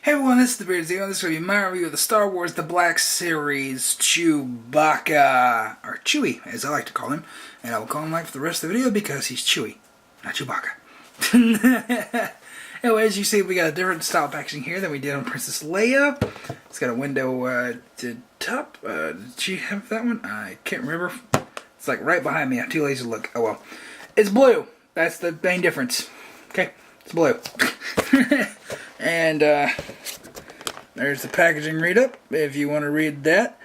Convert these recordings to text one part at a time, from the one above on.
Hey everyone, this is the Beard Zero. This is going to be my review of the Star Wars The Black Series Chewbacca, or Chewie, as I like to call him. And I will call him like for the rest of the video because he's Chewie, not Chewbacca. Anyway, as you see, we got a different style packaging here than we did on Princess Leia. It's got a window to top. Did she have that one? I can't remember. It's like right behind me. I'm too lazy to look. Oh well. It's blue. That's the main difference. Okay? It's blue. And there's the packaging read up if you want to read that.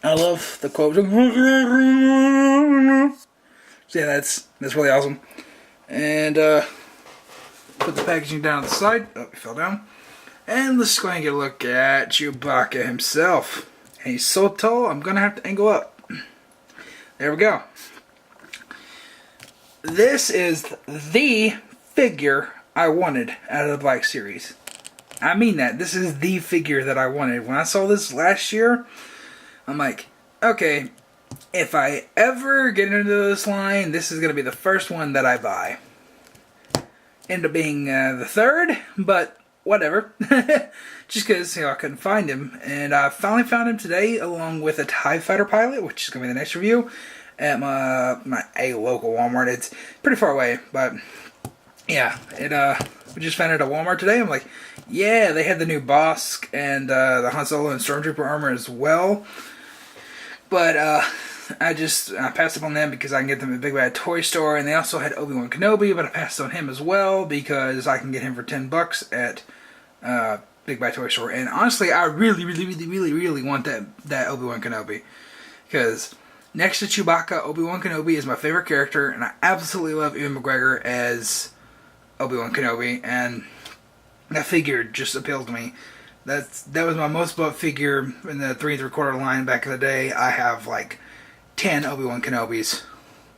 I love the quote. So yeah, that's really awesome. And put the packaging down on the side. Oh, it fell down. And let's go ahead and get a look at Chewbacca himself. And he's so tall, I'm gonna have to angle up. There we go. This is the figure I wanted out of the Black Series. I mean that. This is the figure that I wanted. When I saw this last year, I'm like, okay, if I ever get into this line, this is going to be the first one that I buy. Ended up being the third, but whatever. Just because I couldn't find him. And I finally found him today, along with a TIE Fighter pilot, which is going to be the next review, at a local Walmart. It's pretty far away, but yeah, we just found it at Walmart today. I'm like, yeah, they had the new Bosk and the Han Solo and Stormtrooper armor as well. But I passed up on them because I can get them at Big Bad Toy Store, and they also had Obi-Wan Kenobi, but I passed on him as well because I can get him for $10 at Big Bad Toy Store. And honestly, I really want that Obi-Wan Kenobi, because next to Chewbacca, Obi-Wan Kenobi is my favorite character, and I absolutely love Ewan McGregor as Obi-Wan Kenobi, and that figure just appealed to me. That was my most bought figure in the 3 3/4 line back in the day. I have like 10 Obi-Wan Kenobis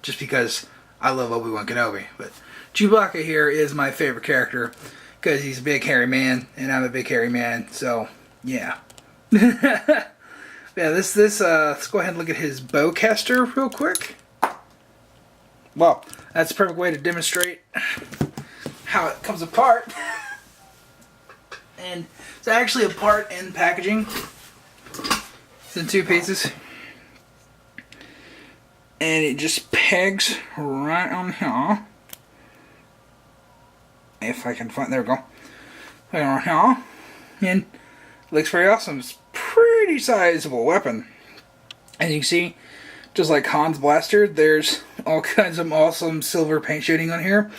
just because I love Obi-Wan Kenobi. But Chewbacca here is my favorite character because he's a big hairy man, and I'm a big hairy man. So yeah, yeah. Let's go ahead and look at his bowcaster real quick. Well, that's the perfect way to demonstrate how it comes apart. And it's actually a part in packaging. It's in 2 pieces. And it just pegs right on here. If I can find, there we go. Right on here. And it looks very awesome. It's a pretty sizable weapon. As you can see, just like Han's blaster, there's all kinds of awesome silver paint shading on here.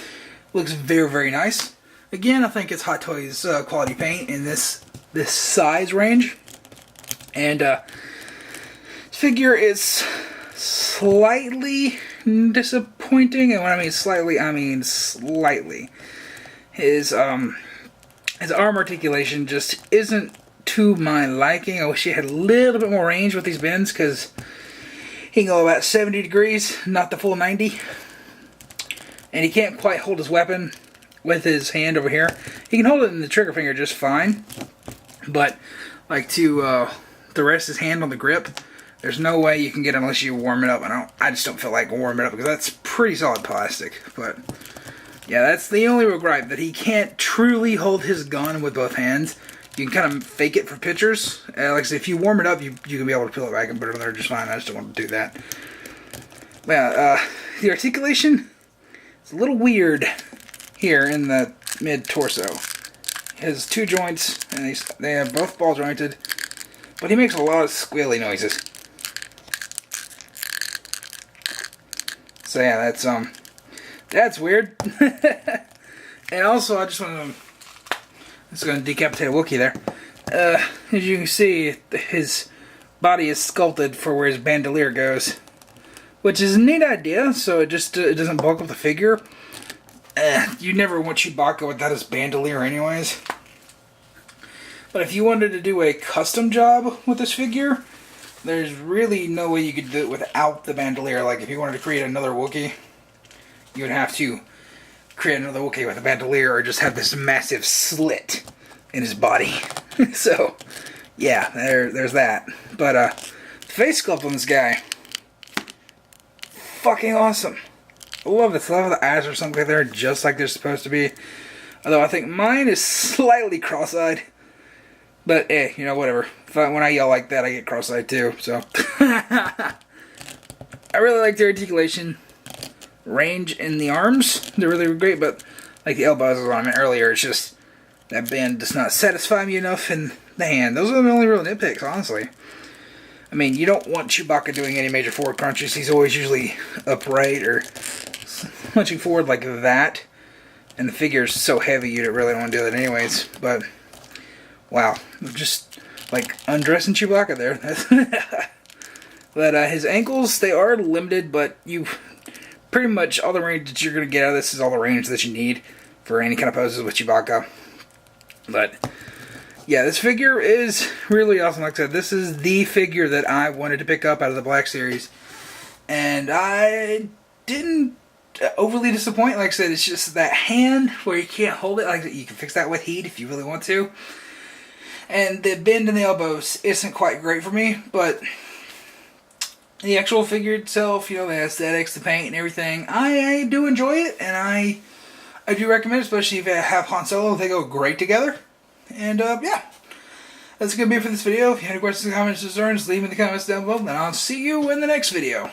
Looks very nice. Again, I think it's Hot Toys quality paint in this size range. And this figure is slightly disappointing, and when I mean slightly, I mean slightly. His arm articulation just isn't to my liking. I wish he had a little bit more range with these bends, because he can go about 70 degrees, not the full 90. And he can't quite hold his weapon with his hand over here. He can hold it in the trigger finger just fine, but like to rest his hand on the grip, there's no way you can get it unless you warm it up. I just don't feel like warming it up because that's pretty solid plastic. But yeah, that's the only real gripe, that he can't truly hold his gun with both hands. You can kind of fake it for pictures. Like I said, if you warm it up, you can be able to peel it back and put it on there just fine. I just don't want to do that. Yeah, the articulation is a little weird here in the mid-torso. He has 2 joints, and they have both ball jointed, but he makes a lot of squealy noises. So yeah, that's weird. And also, I just want to decapitate a Wookiee there. As you can see, his body is sculpted for where his bandolier goes, which is a neat idea. So it doesn't bulk up the figure. You never want Chewbacca without his bandolier anyways. But if you wanted to do a custom job with this figure, there's really no way you could do it without the bandolier. Like if you wanted to create another Wookiee, you would have to create another Wookiee with a bandolier, or just have this massive slit in his body. So yeah, there's that. But the face sculpt on this guy, fucking awesome. I love this. I love the eyes or something there, just like they're supposed to be. Although I think mine is slightly cross-eyed. But you know, whatever. When I yell like that, I get cross-eyed too. So I really like the articulation, range in the arms. They're really great, but like the elbows, as I meant earlier, it's just that bend does not satisfy me enough in the hand. Those are the only real nitpicks, honestly. I mean, you don't want Chewbacca doing any major forward crunches. He's always usually upright or punching forward like that. And the figure's so heavy, you really don't want to do that anyways. But, wow. Just, like, undressing Chewbacca there. But his ankles, they are limited, but you pretty much, all the range that you're going to get out of this is all the range that you need for any kind of poses with Chewbacca. But yeah, this figure is really awesome. Like I said, this is the figure that I wanted to pick up out of the Black Series. And I didn't overly disappoint. Like I said, it's just that hand where you can't hold it. Like you can fix that with heat if you really want to. And the bend in the elbows isn't quite great for me, but the actual figure itself, you know, the aesthetics, the paint and everything, I do enjoy it, and I do recommend it, especially if you have Han Solo. They go great together. And, yeah. That's going to be it for this video. If you have any questions, comments, or concerns, leave them in the comments down below, and I'll see you in the next video.